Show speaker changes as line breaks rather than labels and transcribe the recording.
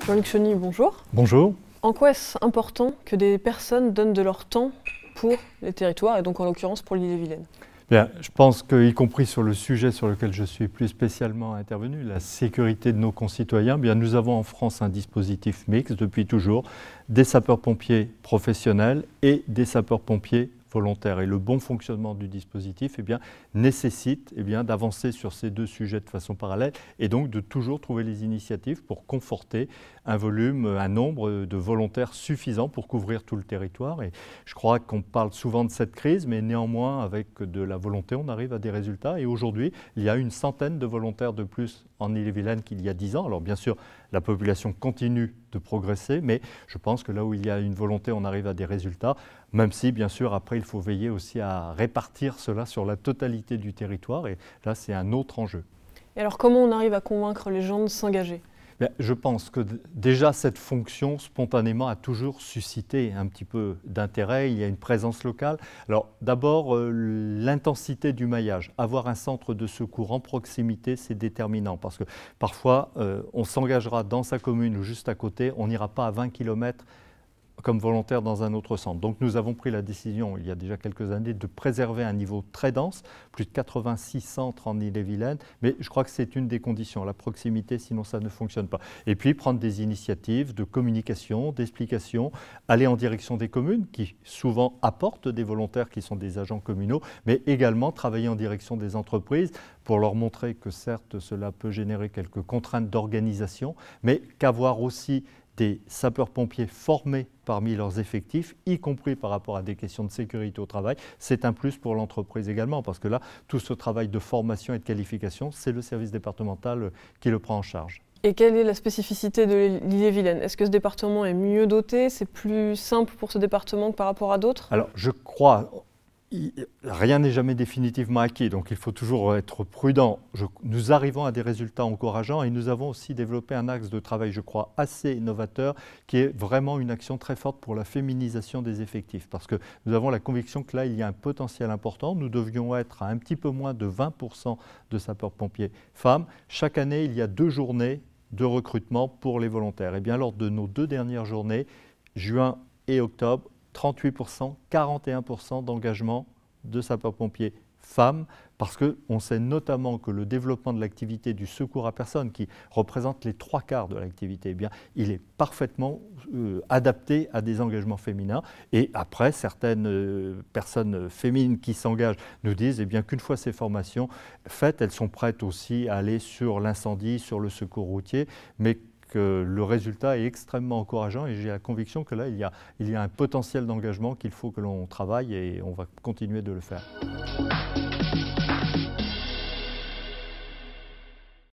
Jean-Luc Cheny, bonjour.
Bonjour.
En quoi est-ce important que des personnes donnent de leur temps pour les territoires, et donc en l'occurrence pour l'Ille-et-Vilaine?
Bien, je pense qu'y compris sur le sujet sur lequel je suis plus spécialement intervenu, la sécurité de nos concitoyens, bien, nous avons en France un dispositif mixte depuis toujours, des sapeurs-pompiers professionnels et des sapeurs-pompiers volontaires. Et le bon fonctionnement du dispositif nécessite d'avancer sur ces deux sujets de façon parallèle et donc de toujours trouver les initiatives pour conforter un volume, un nombre de volontaires suffisant pour couvrir tout le territoire. Et je crois qu'on parle souvent de cette crise, mais néanmoins, avec de la volonté, on arrive à des résultats. Et aujourd'hui, il y a une centaine de volontaires de plus en Ille-et-Vilaine qu'il y a 10 ans. Alors bien sûr, la population continue de progresser, mais je pense que là où il y a une volonté, on arrive à des résultats, même si, bien sûr, après, il faut veiller aussi à répartir cela sur la totalité du territoire. Et là, c'est un autre enjeu.
Et alors, comment on arrive à convaincre les gens de s'engager ?
Je pense que déjà cette fonction spontanément a toujours suscité un petit peu d'intérêt, il y a une présence locale. Alors d'abord l'intensité du maillage, avoir un centre de secours en proximité c'est déterminant parce que parfois on s'engagera dans sa commune ou juste à côté, on n'ira pas à 20 km comme volontaire dans un autre centre. Donc nous avons pris la décision, il y a déjà quelques années, de préserver un niveau très dense, plus de 86 centres en Ille-et-Vilaine, mais je crois que c'est une des conditions, la proximité, sinon ça ne fonctionne pas. Et puis prendre des initiatives de communication, d'explication, aller en direction des communes, qui souvent apportent des volontaires qui sont des agents communaux, mais également travailler en direction des entreprises pour leur montrer que certes cela peut générer quelques contraintes d'organisation, mais qu'avoir aussi des sapeurs-pompiers formés parmi leurs effectifs, y compris par rapport à des questions de sécurité au travail, c'est un plus pour l'entreprise également, parce que là, tout ce travail de formation et de qualification, c'est le service départemental qui le prend en charge.
Et quelle est la spécificité de l'Ille-et-Vilaine? Est-ce que ce département est mieux doté? C'est plus simple pour ce département que par rapport à d'autres?
Alors, je crois... Rien n'est jamais définitivement acquis, donc il faut toujours être prudent. Nous arrivons à des résultats encourageants et nous avons aussi développé un axe de travail, je crois, assez novateur, qui est vraiment une action très forte pour la féminisation des effectifs. Parce que nous avons la conviction que là, il y a un potentiel important. Nous devions être à un petit peu moins de 20% de sapeurs-pompiers femmes. Chaque année, il y a 2 journées de recrutement pour les volontaires. Et bien, lors de nos 2 dernières journées, juin et octobre, 38%, 41% d'engagement de sapeurs-pompiers femmes, parce qu'on sait notamment que le développement de l'activité du secours à personne, qui représente les 3/4 de l'activité, eh bien, il est parfaitement adapté à des engagements féminins. Et après, certaines personnes féminines qui s'engagent nous disent qu'une fois ces formations faites, elles sont prêtes aussi à aller sur l'incendie, sur le secours routier, mais que le résultat est extrêmement encourageant et j'ai la conviction que là, il y a un potentiel d'engagement qu'il faut que l'on travaille et on va continuer de le faire.